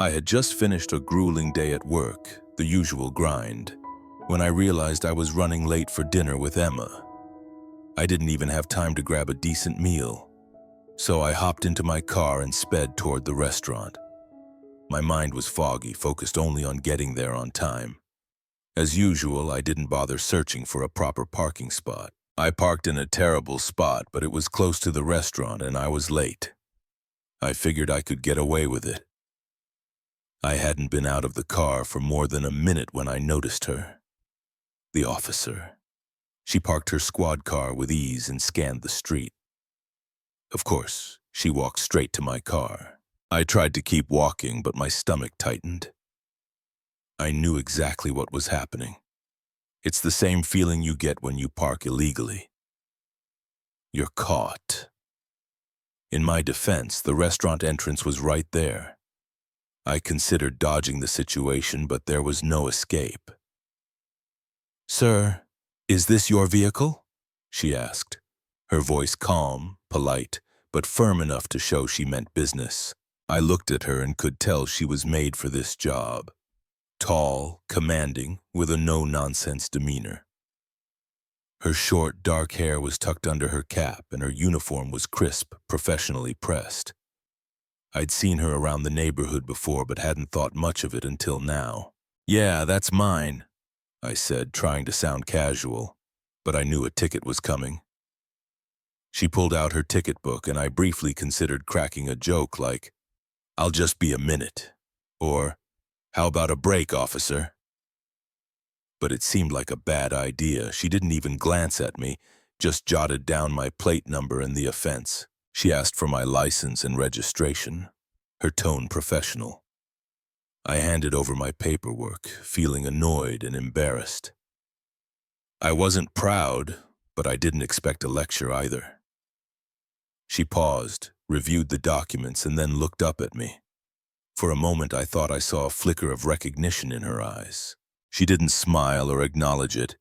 I had just finished a grueling day at work, the usual grind, when I realized I was running late for dinner with Emma. I didn't even have time to grab a decent meal, so I hopped into my car and sped toward the restaurant. My mind was foggy, focused only on getting there on time. As usual, I didn't bother searching for a proper parking spot. I parked in a terrible spot, but it was close to the restaurant and I was late. I figured I could get away with it. I hadn't been out of the car for more than a minute when I noticed her. The officer. She parked her squad car with ease and scanned the street. Of course, she walked straight to my car. I tried to keep walking, but my stomach tightened. I knew exactly what was happening. It's the same feeling you get when you park illegally. You're caught. In my defense, the restaurant entrance was right there. I considered dodging the situation, but there was no escape. "Sir, is this your vehicle?" she asked, her voice calm, polite, but firm enough to show she meant business. I looked at her and could tell she was made for this job. Tall, commanding, with a no-nonsense demeanor. Her short, dark hair was tucked under her cap and her uniform was crisp, professionally pressed. I'd seen her around the neighborhood before but hadn't thought much of it until now. "Yeah, that's mine," I said, trying to sound casual, but I knew a ticket was coming. She pulled out her ticket book and I briefly considered cracking a joke like, "I'll just be a minute," or, "How about a break, officer?" But it seemed like a bad idea. She didn't even glance at me, just jotted down my plate number and the offense. She asked for my license and registration, her tone professional. I handed over my paperwork, feeling annoyed and embarrassed. I wasn't proud, but I didn't expect a lecture either. She paused, reviewed the documents, and then looked up at me. For a moment, I thought I saw a flicker of recognition in her eyes. She didn't smile or acknowledge it,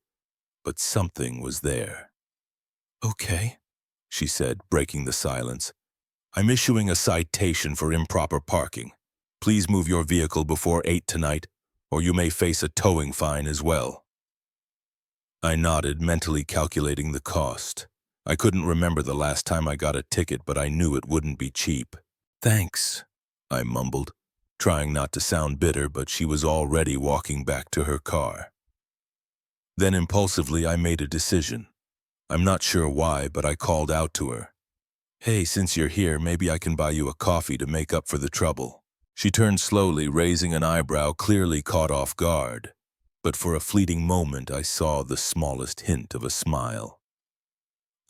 but something was there. "Okay," she said, breaking the silence. "I'm issuing a citation for improper parking. Please move your vehicle before 8 tonight, or you may face a towing fine as well." I nodded, mentally calculating the cost. I couldn't remember the last time I got a ticket, but I knew it wouldn't be cheap. "Thanks," I mumbled, trying not to sound bitter, but she was already walking back to her car. Then impulsively I made a decision. I'm not sure why, but I called out to her. "Hey, since you're here, maybe I can buy you a coffee to make up for the trouble." She turned slowly, raising an eyebrow, clearly caught off guard. But for a fleeting moment I saw the smallest hint of a smile.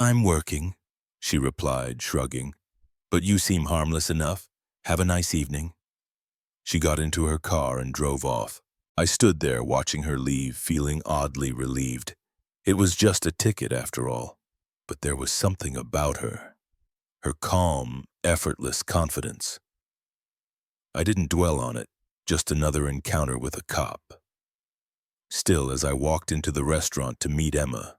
"I'm working," she replied, shrugging. "But you seem harmless enough. Have a nice evening." She got into her car and drove off. I stood there watching her leave, feeling oddly relieved. It was just a ticket after all, but there was something about her. Her calm, effortless confidence. I didn't dwell on it, just another encounter with a cop. Still, as I walked into the restaurant to meet Emma,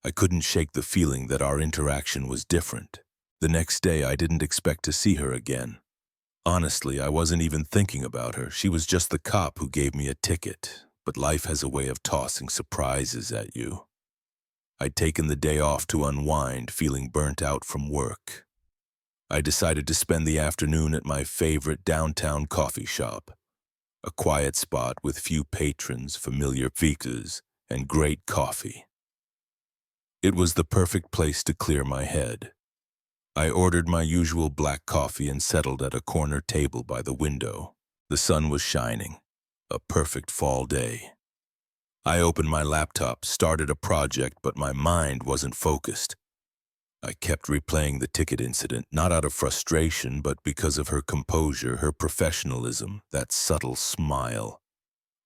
I couldn't shake the feeling that our interaction was different. The next day, I didn't expect to see her again. Honestly, I wasn't even thinking about her. She was just the cop who gave me a ticket, but life has a way of tossing surprises at you. I'd taken the day off to unwind, feeling burnt out from work. I decided to spend the afternoon at my favorite downtown coffee shop, a quiet spot with few patrons, familiar faces, and great coffee. It was the perfect place to clear my head. I ordered my usual black coffee and settled at a corner table by the window. The sun was shining, a perfect fall day. I opened my laptop, started a project, but my mind wasn't focused. I kept replaying the ticket incident, not out of frustration, but because of her composure, her professionalism, that subtle smile.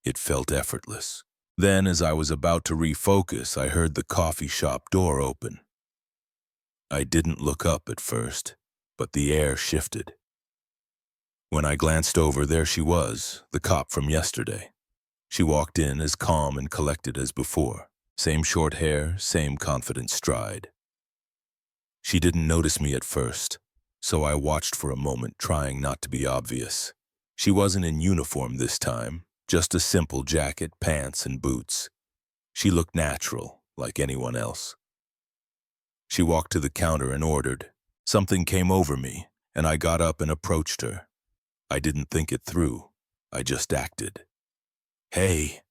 It felt effortless. Then, as I was about to refocus, I heard the coffee shop door open. I didn't look up at first, but the air shifted. When I glanced over, there she was, the cop from yesterday. She walked in as calm and collected as before. Same short hair, same confident stride. She didn't notice me at first, so I watched for a moment, trying not to be obvious. She wasn't in uniform this time, just a simple jacket, pants, and boots. She looked natural, like anyone else. She walked to the counter and ordered. Something came over me, and I got up and approached her. I didn't think it through. I just acted. "Hey,"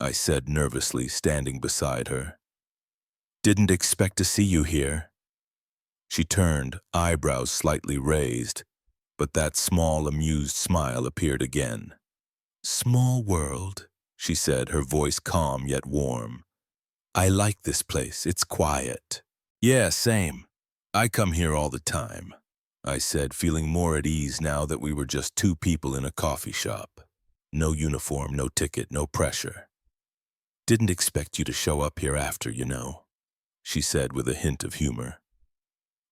I said nervously, standing beside her. "Didn't expect to see you here." She turned, eyebrows slightly raised, but that small, amused smile appeared again. "Small world," she said, her voice calm yet warm. "I like this place. It's quiet." "Yeah, same. I come here all the time," I said, feeling more at ease now that we were just two people in a coffee shop. No uniform, no ticket, no pressure. "Didn't expect you to show up here after, you know," she said with a hint of humor.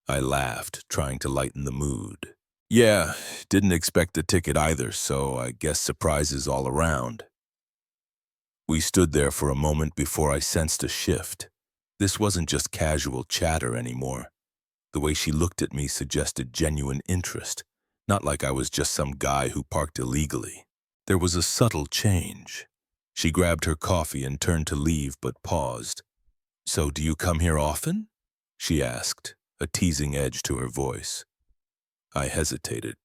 I laughed, trying to lighten the mood. "Yeah, didn't expect a ticket either, so I guess surprises all around." We stood there for a moment before I sensed a shift. This wasn't just casual chatter anymore. The way she looked at me suggested genuine interest, not like I was just some guy who parked illegally. There was a subtle change. She grabbed her coffee and turned to leave, but paused. "So do you come here often?" she asked, a teasing edge to her voice. I hesitated.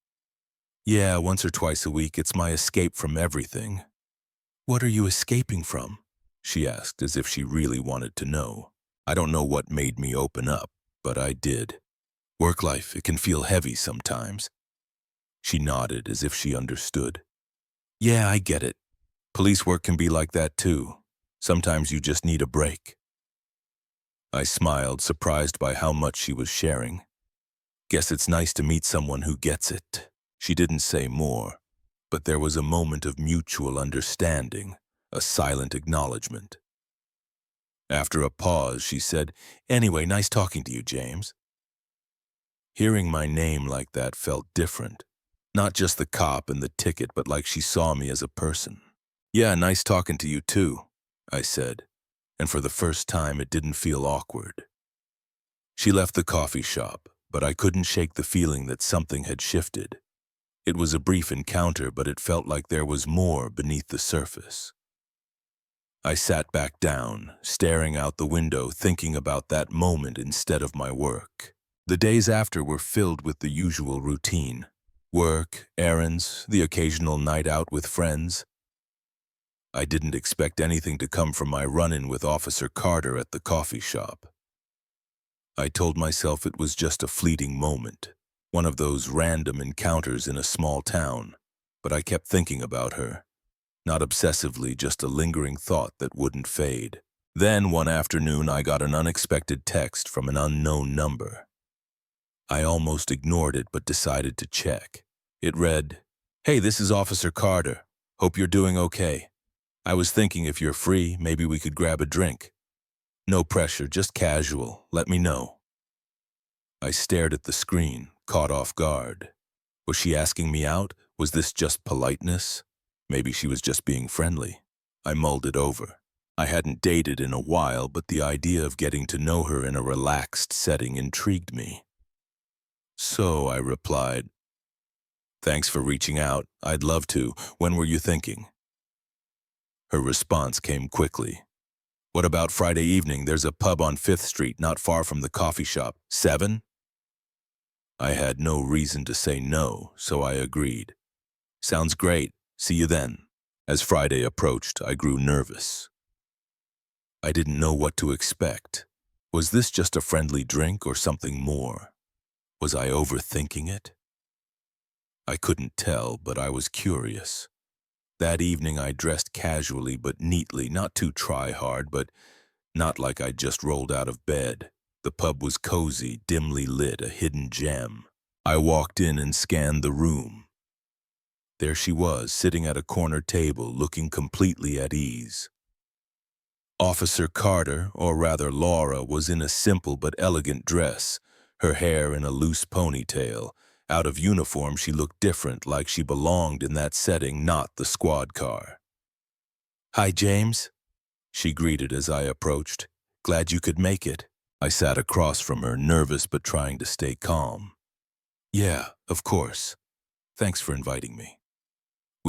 "Yeah, once or twice a week. It's my escape from everything." "What are you escaping from?" she asked, as if she really wanted to know. I don't know what made me open up, but I did. "Work life, it can feel heavy sometimes." She nodded as if she understood. "Yeah, I get it. Police work can be like that too. Sometimes you just need a break." I smiled, surprised by how much she was sharing. "Guess it's nice to meet someone who gets it." She didn't say more, but there was a moment of mutual understanding, a silent acknowledgement. After a pause, she said, "Anyway, nice talking to you, James." Hearing my name like that felt different. Not just the cop and the ticket, but like she saw me as a person. "Yeah, nice talking to you too," I said, and for the first time it didn't feel awkward. She left the coffee shop, but I couldn't shake the feeling that something had shifted. It was a brief encounter, but it felt like there was more beneath the surface. I sat back down, staring out the window, thinking about that moment instead of my work. The days after were filled with the usual routine. Work, errands, the occasional night out with friends. I didn't expect anything to come from my run-in with Officer Carter at the coffee shop. I told myself it was just a fleeting moment, one of those random encounters in a small town, but I kept thinking about her. Not obsessively, just a lingering thought that wouldn't fade. Then one afternoon I got an unexpected text from an unknown number. I almost ignored it but decided to check. It read, "Hey, this is Officer Carter. Hope you're doing okay. I was thinking if you're free, maybe we could grab a drink. No pressure, just casual. Let me know." I stared at the screen, caught off guard. Was she asking me out? Was this just politeness? Maybe she was just being friendly. I mulled it over. I hadn't dated in a while, but the idea of getting to know her in a relaxed setting intrigued me. So I replied, "Thanks for reaching out. I'd love to. When were you thinking?" Her response came quickly. "What about Friday evening? There's a pub on 5th Street, not far from the coffee shop. 7?" I had no reason to say no, so I agreed. "Sounds great. See you then." As Friday approached, I grew nervous. I didn't know what to expect. Was this just a friendly drink or something more? Was I overthinking it? I couldn't tell, but I was curious. That evening I dressed casually but neatly, not too try-hard, but not like I'd just rolled out of bed. The pub was cozy, dimly lit, a hidden gem. I walked in and scanned the room. There she was, sitting at a corner table, looking completely at ease. Officer Carter, or rather Laura, was in a simple but elegant dress, her hair in a loose ponytail. Out of uniform, she looked different, like she belonged in that setting, not the squad car. "Hi, James," she greeted as I approached. "Glad you could make it." I sat across from her, nervous but trying to stay calm. "Yeah, of course. Thanks for inviting me."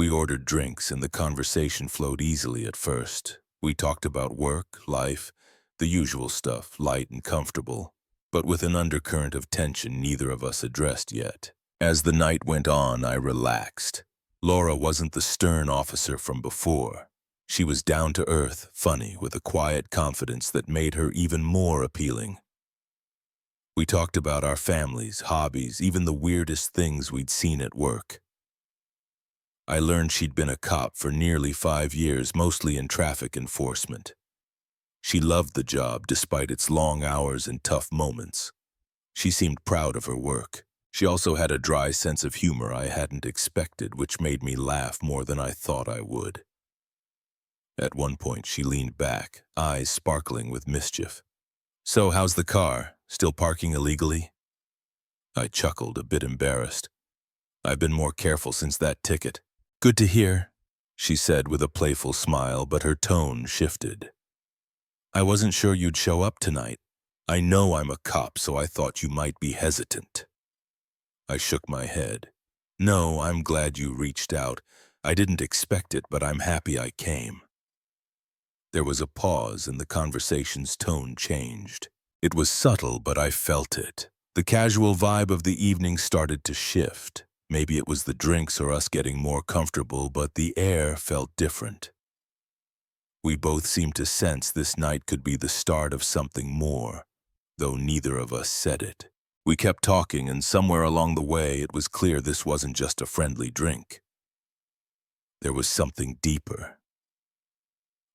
We ordered drinks and the conversation flowed easily at first. We talked about work, life, the usual stuff, light and comfortable, but with an undercurrent of tension neither of us addressed yet. As the night went on, I relaxed. Laura wasn't the stern officer from before. She was down to earth, funny, with a quiet confidence that made her even more appealing. We talked about our families, hobbies, even the weirdest things we'd seen at work. I learned she'd been a cop for nearly 5 years, mostly in traffic enforcement. She loved the job despite its long hours and tough moments. She seemed proud of her work. She also had a dry sense of humor I hadn't expected, which made me laugh more than I thought I would. At one point, she leaned back, eyes sparkling with mischief. "So, how's the car? Still parking illegally?" I chuckled, a bit embarrassed. "I've been more careful since that ticket." "Good to hear," she said with a playful smile, but her tone shifted. "I wasn't sure you'd show up tonight. I know I'm a cop, so I thought you might be hesitant." I shook my head. "No, I'm glad you reached out. I didn't expect it, but I'm happy I came." There was a pause and the conversation's tone changed. It was subtle, but I felt it. The casual vibe of the evening started to shift. Maybe it was the drinks or us getting more comfortable, but the air felt different. We both seemed to sense this night could be the start of something more, though neither of us said it. We kept talking, and somewhere along the way it was clear this wasn't just a friendly drink. There was something deeper.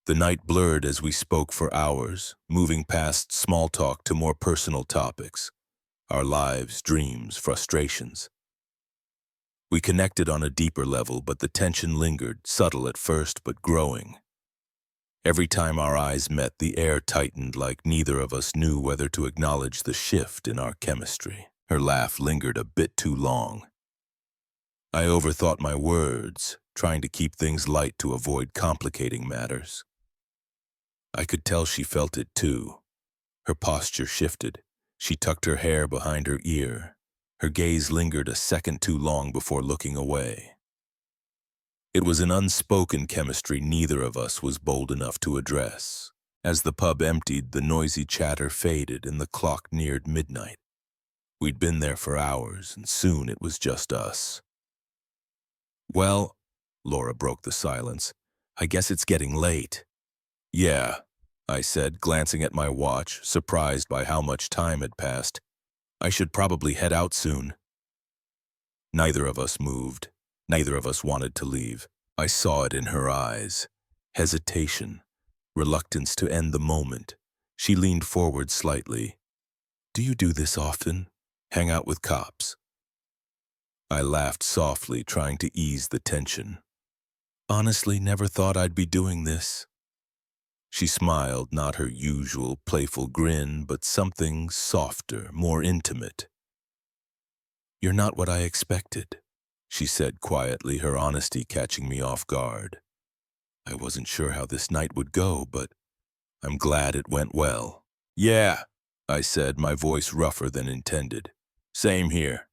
The night blurred as we spoke for hours, moving past small talk to more personal topics. Our lives, dreams, frustrations. We connected on a deeper level, but the tension lingered, subtle at first but growing. Every time our eyes met, the air tightened like neither of us knew whether to acknowledge the shift in our chemistry. Her laugh lingered a bit too long. I overthought my words, trying to keep things light to avoid complicating matters. I could tell she felt it too. Her posture shifted. She tucked her hair behind her ear. Her gaze lingered a second too long before looking away. It was an unspoken chemistry neither of us was bold enough to address. As the pub emptied, the noisy chatter faded and the clock neared midnight. We'd been there for hours, and soon it was just us. "Well," Laura broke the silence, "I guess it's getting late." "Yeah," I said, glancing at my watch, surprised by how much time had passed. "I should probably head out soon." Neither of us moved. Neither of us wanted to leave. I saw it in her eyes. Hesitation. Reluctance to end the moment. She leaned forward slightly. "Do you do this often? Hang out with cops?" I laughed softly, trying to ease the tension. "Honestly, never thought I'd be doing this." She smiled, not her usual playful grin, but something softer, more intimate. "You're not what I expected," she said quietly, her honesty catching me off guard. I wasn't sure how this night would go, but I'm glad it went well. "Yeah," I said, my voice rougher than intended. "Same here."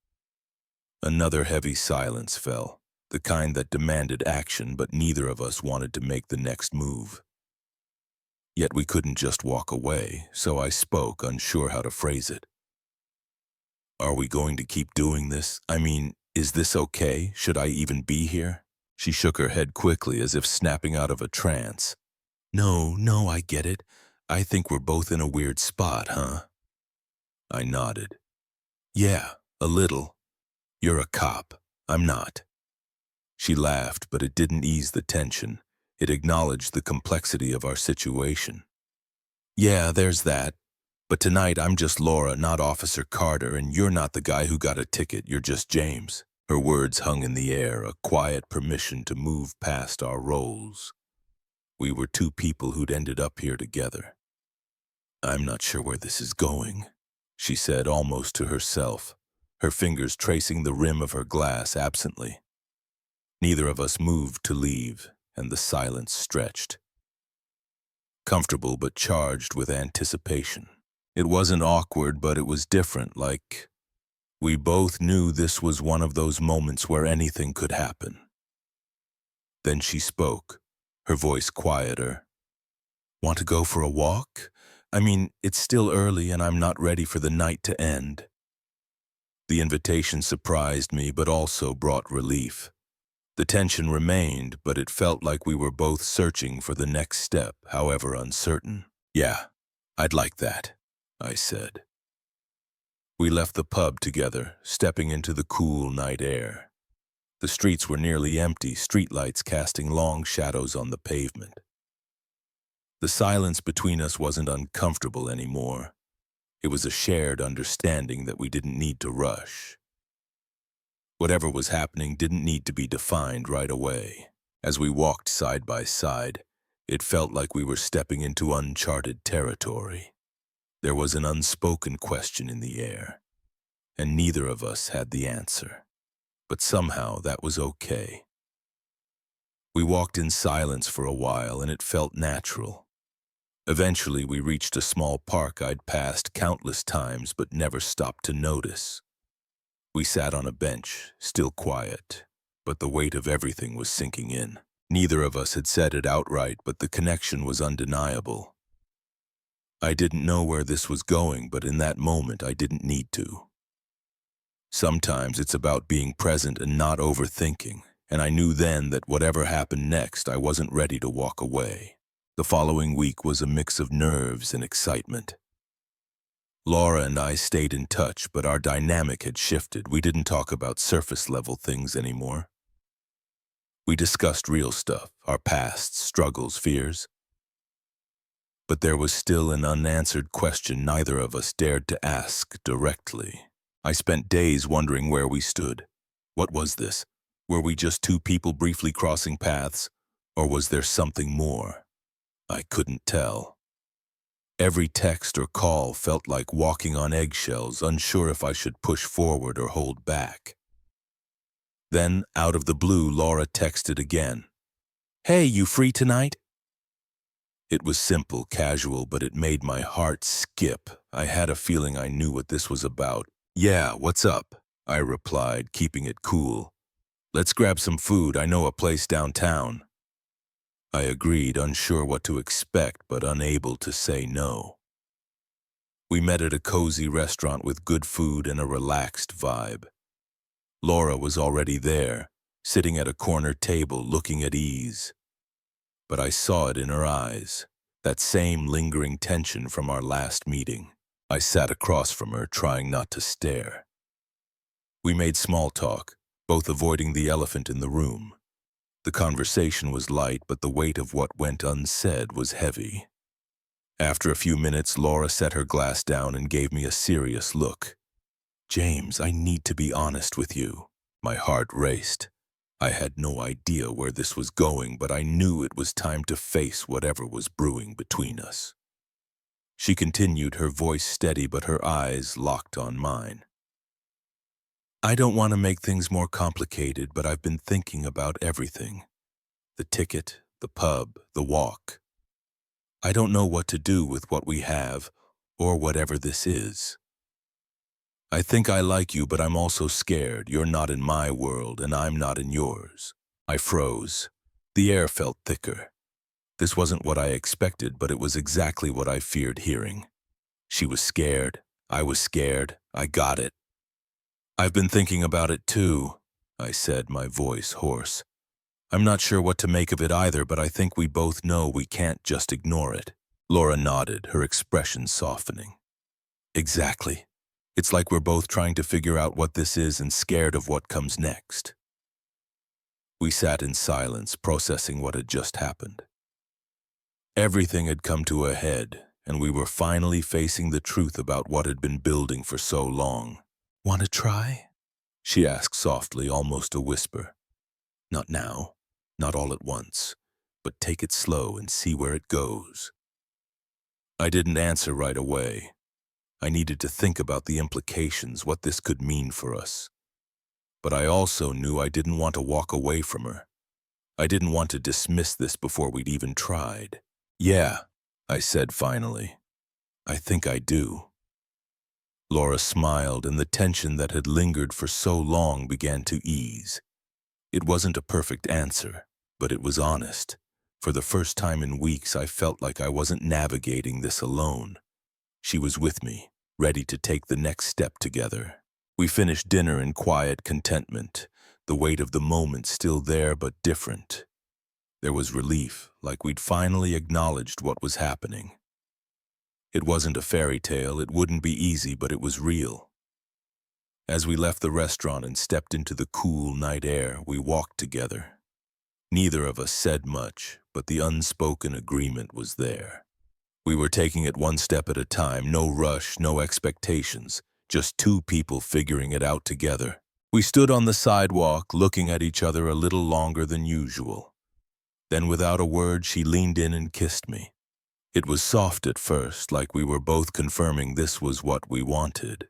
Another heavy silence fell, the kind that demanded action, but neither of us wanted to make the next move. Yet we couldn't just walk away, so I spoke, unsure how to phrase it. "Are we going to keep doing this? I mean, is this okay? Should I even be here?" She shook her head quickly, as if snapping out of a trance. No, I get it. I think we're both in a weird spot, huh?" I nodded. "Yeah, a little. You're a cop. I'm not." She laughed, but it didn't ease the tension. It acknowledged the complexity of our situation. "Yeah, there's that. But tonight I'm just Laura, not Officer Carter, and you're not the guy who got a ticket, you're just James." Her words hung in the air, a quiet permission to move past our roles. We were two people who'd ended up here together. "I'm not sure where this is going," she said almost to herself, her fingers tracing the rim of her glass absently. Neither of us moved to leave, and the silence stretched. Comfortable but charged with anticipation. It wasn't awkward, but it was different, like we both knew this was one of those moments where anything could happen. Then she spoke, her voice quieter. Want to go for a walk? I mean, it's still early and I'm not ready for the night to end. The invitation surprised me, but also brought relief. The tension remained, but it felt like we were both searching for the next step, however uncertain. Yeah, I'd like that, I said. We left the pub together, stepping into the cool night air. The streets were nearly empty, streetlights casting long shadows on the pavement. The silence between us wasn't uncomfortable anymore. It was a shared understanding that we didn't need to rush. Whatever was happening didn't need to be defined right away. As we walked side by side, it felt like we were stepping into uncharted territory. There was an unspoken question in the air, and neither of us had the answer. But somehow that was okay. We walked in silence for a while, and it felt natural. Eventually, we reached a small park I'd passed countless times but never stopped to notice. We sat on a bench, still quiet, but the weight of everything was sinking in. Neither of us had said it outright, but the connection was undeniable. I didn't know where this was going, but in that moment I didn't need to. Sometimes it's about being present and not overthinking, and I knew then that whatever happened next, I wasn't ready to walk away. The following week was a mix of nerves and excitement. Laura and I stayed in touch, but our dynamic had shifted. We didn't talk about surface-level things anymore. We discussed real stuff, our pasts, struggles, fears. But there was still an unanswered question neither of us dared to ask directly. I spent days wondering where we stood. What was this? Were we just two people briefly crossing paths, or was there something more? I couldn't tell. Every text or call felt like walking on eggshells, unsure if I should push forward or hold back. Then, out of the blue, Laura texted again. "Hey, you free tonight?" It was simple, casual, but it made my heart skip. I had a feeling I knew what this was about. "Yeah, what's up?" I replied, keeping it cool. "Let's grab some food. I know a place downtown." I agreed, unsure what to expect, but unable to say no. We met at a cozy restaurant with good food and a relaxed vibe. Laura was already there, sitting at a corner table, looking at ease. But I saw it in her eyes, that same lingering tension from our last meeting. I sat across from her, trying not to stare. We made small talk, both avoiding the elephant in the room. The conversation was light, but the weight of what went unsaid was heavy. After a few minutes, Laura set her glass down and gave me a serious look. "James, I need to be honest with you." My heart raced. I had no idea where this was going, but I knew it was time to face whatever was brewing between us. She continued, her voice steady but her eyes locked on mine. "I don't want to make things more complicated, but I've been thinking about everything. The ticket, the pub, the walk. I don't know what to do with what we have, or whatever this is. I think I like you, but I'm also scared. You're not in my world, and I'm not in yours." I froze. The air felt thicker. This wasn't what I expected, but it was exactly what I feared hearing. She was scared. I was scared. I got it. "I've been thinking about it too," I said, my voice hoarse. "I'm not sure what to make of it either, but I think we both know we can't just ignore it." Laura nodded, her expression softening. "Exactly. It's like we're both trying to figure out what this is and scared of what comes next." We sat in silence, processing what had just happened. Everything had come to a head, and we were finally facing the truth about what had been building for so long. "Want to try?" she asked softly, almost a whisper. "Not now, not all at once, but take it slow and see where it goes." I didn't answer right away. I needed to think about the implications, what this could mean for us. But I also knew I didn't want to walk away from her. I didn't want to dismiss this before we'd even tried. "Yeah," I said finally. "I think I do." Laura smiled, and the tension that had lingered for so long began to ease. It wasn't a perfect answer, but it was honest. For the first time in weeks, I felt like I wasn't navigating this alone. She was with me, ready to take the next step together. We finished dinner in quiet contentment, the weight of the moment still there but different. There was relief, like we'd finally acknowledged what was happening. It wasn't a fairy tale, it wouldn't be easy, but it was real. As we left the restaurant and stepped into the cool night air, we walked together. Neither of us said much, but the unspoken agreement was there. We were taking it one step at a time, no rush, no expectations, just two people figuring it out together. We stood on the sidewalk, looking at each other a little longer than usual. Then, without a word, she leaned in and kissed me. It was soft at first, like we were both confirming this was what we wanted.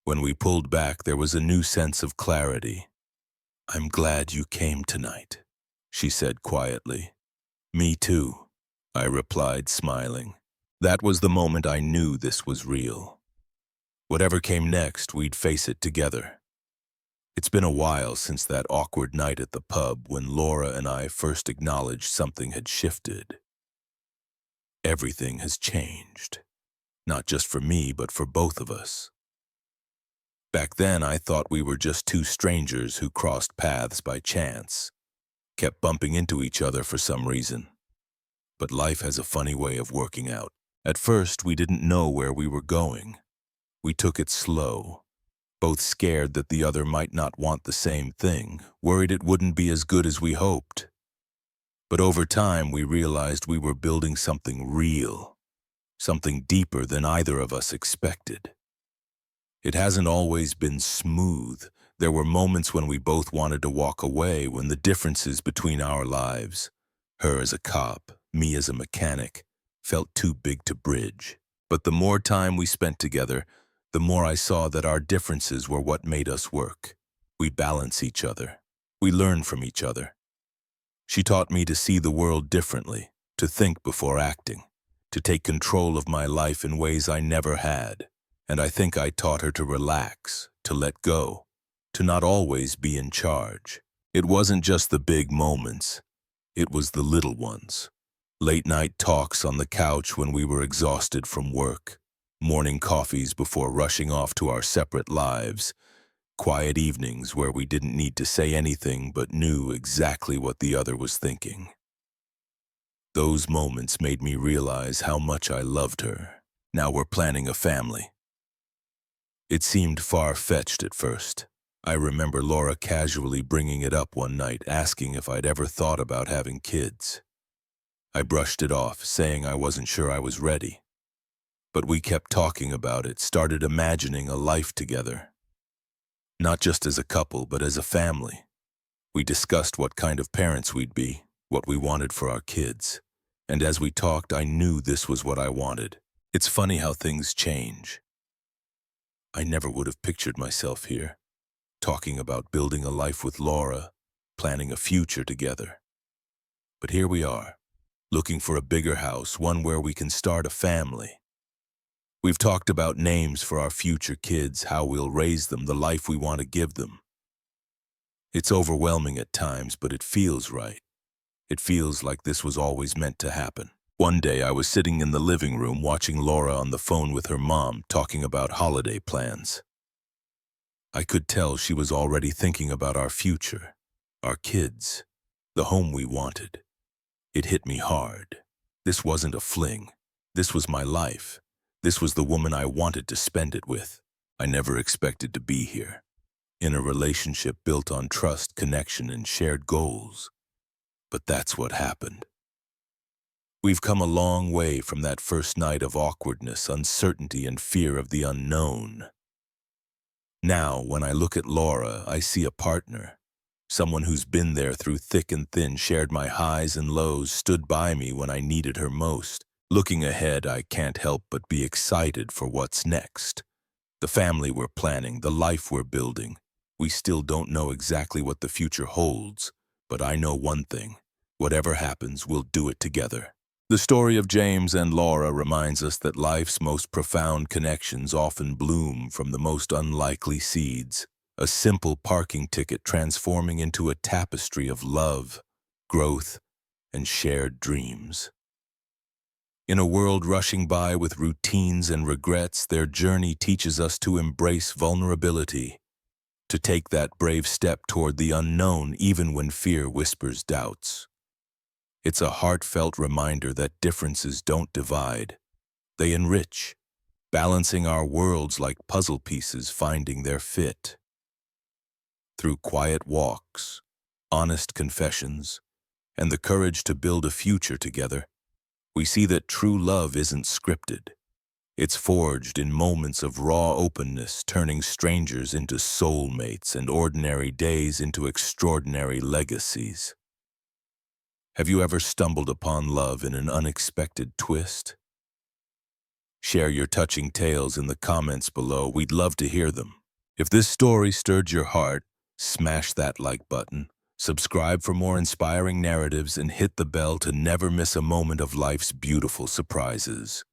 When we pulled back, there was a new sense of clarity. "I'm glad you came tonight," she said quietly. "Me too," I replied, smiling. That was the moment I knew this was real. Whatever came next, we'd face it together. It's been a while since that awkward night at the pub when Laura and I first acknowledged something had shifted. Everything has changed. Not just for me, but for both of us. Back then, I thought we were just two strangers who crossed paths by chance, kept bumping into each other for some reason. But life has a funny way of working out. At first, we didn't know where we were going. We took it slow, both scared that the other might not want the same thing, worried it wouldn't be as good as we hoped. But over time, we realized we were building something real, something deeper than either of us expected. It hasn't always been smooth. There were moments when we both wanted to walk away, when the differences between our lives, her as a cop, me as a mechanic, felt too big to bridge. But the more time we spent together, the more I saw that our differences were what made us work. We balance each other. We learn from each other. She taught me to see the world differently, to think before acting, to take control of my life in ways I never had. And I think I taught her to relax, to let go, to not always be in charge. It wasn't just the big moments. It was the little ones. Late-night talks on the couch when we were exhausted from work. Morning coffees before rushing off to our separate lives. Quiet evenings where we didn't need to say anything but knew exactly what the other was thinking. Those moments made me realize how much I loved her. Now we're planning a family. It seemed far-fetched at first. I remember Laura casually bringing it up one night, asking if I'd ever thought about having kids. I brushed it off, saying I wasn't sure I was ready. But we kept talking about it, started imagining a life together. Not just as a couple, but as a family. We discussed what kind of parents we'd be, what we wanted for our kids. And as we talked, I knew this was what I wanted. It's funny how things change. I never would have pictured myself here, talking about building a life with Laura, planning a future together. But here we are, looking for a bigger house, one where we can start a family. We've talked about names for our future kids, how we'll raise them, the life we want to give them. It's overwhelming at times, but it feels right. It feels like this was always meant to happen. One day I was sitting in the living room watching Laura on the phone with her mom, talking about holiday plans. I could tell she was already thinking about our future, our kids, the home we wanted. It hit me hard. This wasn't a fling. This was my life. This was the woman I wanted to spend it with. I never expected to be here, in a relationship built on trust, connection, and shared goals. But that's what happened. We've come a long way from that first night of awkwardness, uncertainty, and fear of the unknown. Now, when I look at Laura, I see a partner, someone who's been there through thick and thin, shared my highs and lows, stood by me when I needed her most. Looking ahead, I can't help but be excited for what's next. The family we're planning, the life we're building. We still don't know exactly what the future holds, but I know one thing. Whatever happens, we'll do it together. The story of James and Laura reminds us that life's most profound connections often bloom from the most unlikely seeds. A simple parking ticket transforming into a tapestry of love, growth, and shared dreams. In a world rushing by with routines and regrets, their journey teaches us to embrace vulnerability, to take that brave step toward the unknown even when fear whispers doubts. It's a heartfelt reminder that differences don't divide, they enrich, balancing our worlds like puzzle pieces finding their fit. Through quiet walks, honest confessions, and the courage to build a future together, we see that true love isn't scripted. It's forged in moments of raw openness, turning strangers into soulmates and ordinary days into extraordinary legacies. Have you ever stumbled upon love in an unexpected twist? Share your touching tales in the comments below. We'd love to hear them. If this story stirred your heart, smash that like button, subscribe for more inspiring narratives, and hit the bell to never miss a moment of life's beautiful surprises.